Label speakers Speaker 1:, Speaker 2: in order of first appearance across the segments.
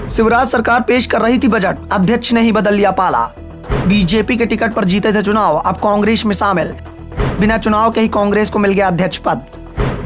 Speaker 1: शिवराज सरकार पेश कर रही थी बजट, अध्यक्ष ने ही बदल लिया पाला। बीजेपी के टिकट पर जीते थे चुनाव, अब कांग्रेस में शामिल। बिना चुनाव के ही कांग्रेस को मिल गया अध्यक्ष पद।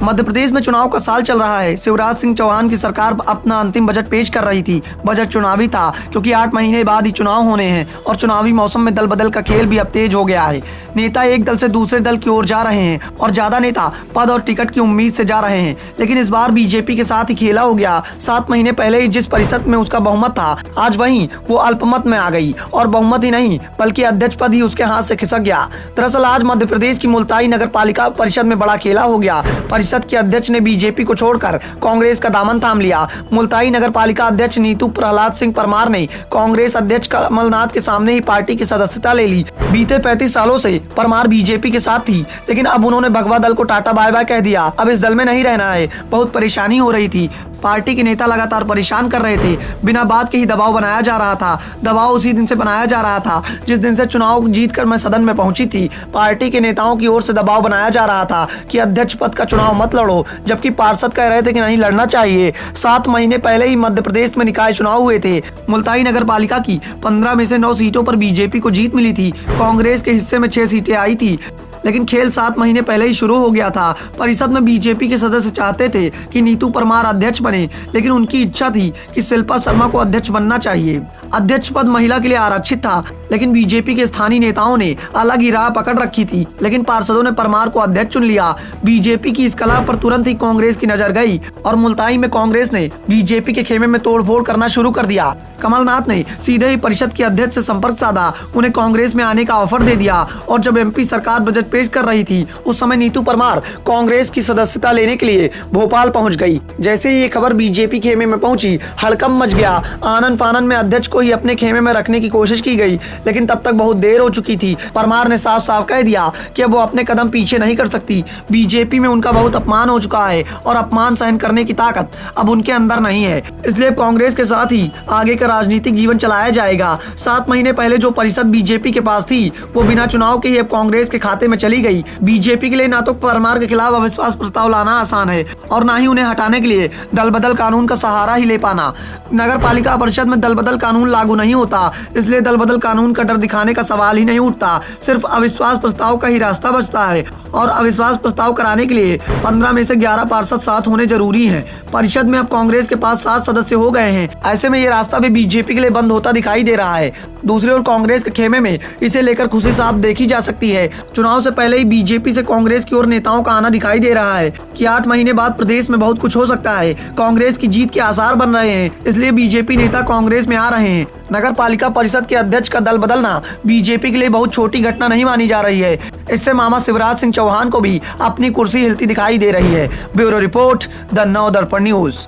Speaker 1: मध्य प्रदेश में चुनाव का साल चल रहा है। शिवराज सिंह चौहान की सरकार अपना अंतिम बजट पेश कर रही थी। बजट चुनावी था क्योंकि 8 महीने बाद ही चुनाव होने हैं और चुनावी मौसम में दल बदल का खेल भी अब तेज हो गया है। नेता एक दल से दूसरे दल की ओर जा रहे हैं और ज्यादा नेता पद और टिकट की उम्मीद से जा रहे हैं। लेकिन इस बार बीजेपी के साथ ही खेला हो गया। 7 महीने पहले ही जिस परिषद में उसका बहुमत था, आज वहीं वो अल्पमत में आ गई और बहुमत ही नहीं बल्कि अध्यक्ष पद ही उसके हाथ से खिसक गया। दरअसल आज मध्य प्रदेश की मुल्ताई नगर पालिका परिषद में बड़ा खेला हो गया। परिषद के अध्यक्ष ने बीजेपी को छोड़कर कांग्रेस का दामन थाम लिया। मुल्ताई नगर पालिका अध्यक्ष नीतू प्रहलाद सिंह परमार ने कांग्रेस अध्यक्ष कमलनाथ के सामने ही पार्टी की सदस्यता ले ली। बीते 35 सालों से परमार बीजेपी के साथ थी, लेकिन अब उन्होंने भगवा दल को टाटा बाय बाय कह दिया। अब इस दल में नहीं रहना है। बहुत परेशानी हो रही थी। पार्टी के नेता लगातार परेशान कर रहे थे। बिना बात के ही दबाव बनाया जा रहा था। दबाव उसी दिन से बनाया जा रहा था जिस दिन से चुनाव जीतकर मैं सदन में पहुंची थी। पार्टी के नेताओं की ओर से दबाव बनाया जा रहा था कि अध्यक्ष पद का चुनाव मत लड़ो, जबकि पार्षद कह रहे थे कि नहीं लड़ना चाहिए। 7 महीने पहले ही मध्य प्रदेश में निकाय चुनाव हुए थे। मुल्ताई नगर पालिका की 15 में से 9 सीटों पर बीजेपी को जीत मिली थी। कांग्रेस के हिस्से में 6 सीटें आई थी, लेकिन खेल 7 महीने पहले ही शुरू हो गया था। परिषद में बीजेपी के सदस्य चाहते थे कि नीतू परमार अध्यक्ष बने, लेकिन उनकी इच्छा थी कि शिल्पा शर्मा को अध्यक्ष बनना चाहिए। अध्यक्ष पद महिला के लिए आरक्षित था, लेकिन बीजेपी के स्थानीय नेताओं ने अलग ही राह पकड़ रखी थी। लेकिन पार्षदों ने परमार को अध्यक्ष चुन लिया। बीजेपी की इस कला पर तुरंत ही कांग्रेस की नजर गई और मुल्ताई में कांग्रेस ने बीजेपी के खेमे में तोड़फोड़ करना शुरू कर दिया। कमलनाथ ने सीधे ही परिषद के अध्यक्ष से संपर्क साधा, उन्हें कांग्रेस में आने का ऑफर दे दिया और जब एमपी सरकार बजट पेश कर रही थी, उस समय नीतू परमार कांग्रेस की सदस्यता लेने के लिए भोपाल पहुंच गई। जैसे ही ये खबर बीजेपी खेमे में पहुंची, हड़कंप मच गया। आनन फानन में अध्यक्ष को ही अपने खेमे में रखने की कोशिश की गई, लेकिन तब तक बहुत देर हो चुकी थी। परमार ने साफ साफ कह दिया कि अब वो अपने कदम पीछे नहीं कर सकती। बीजेपी में उनका बहुत अपमान हो चुका है और अपमान सहन करने की ताकत अब उनके अंदर नहीं है। इसलिए कांग्रेस के साथ ही आगे का राजनीतिक जीवन चलाया जाएगा। 7 महीने पहले जो परिषद बीजेपी के पास थी, वो बिना चुनाव के ही अब कांग्रेस के खाते में चली गई। बीजेपी के लिए ना तो परमार के खिलाफ अविश्वास प्रस्ताव लाना आसान है और ना ही उन्हें हटाने के लिए दल बदल कानून का सहारा ही ले पाना। नगर पालिका परिषद में दल बदल कानून लागू नहीं होता, इसलिए दल बदल कानून का डर दिखाने का सवाल ही नहीं उठता। सिर्फ अविश्वास प्रस्ताव का ही रास्ता बचता है और अविश्वास प्रस्ताव कराने के लिए 15 में से 11 पार्षद साथ होने जरूरी हैं। परिषद में अब कांग्रेस के पास 7 सदस्य हो गए हैं। ऐसे में ये रास्ता भी बीजेपी के लिए बंद होता दिखाई दे रहा है। दूसरी ओर कांग्रेस के खेमे में इसे लेकर खुशी साफ देखी जा सकती है। चुनाव से पहले ही बीजेपी से कांग्रेस की ओर नेताओं का आना दिखाई दे रहा है कि 8 महीने बाद प्रदेश में बहुत कुछ हो सकता है। कांग्रेस की जीत के आसार बन रहे हैं, इसलिए बीजेपी नेता कांग्रेस में आ रहे हैं। नगर पालिका परिषद के अध्यक्ष का दल बदलना बीजेपी के लिए बहुत छोटी घटना नहीं मानी जा रही है। इससे मामा शिवराज सिंह चौहान को भी अपनी कुर्सी हिलती दिखाई दे रही है। ब्यूरो रिपोर्ट, द नव दर्पण न्यूज।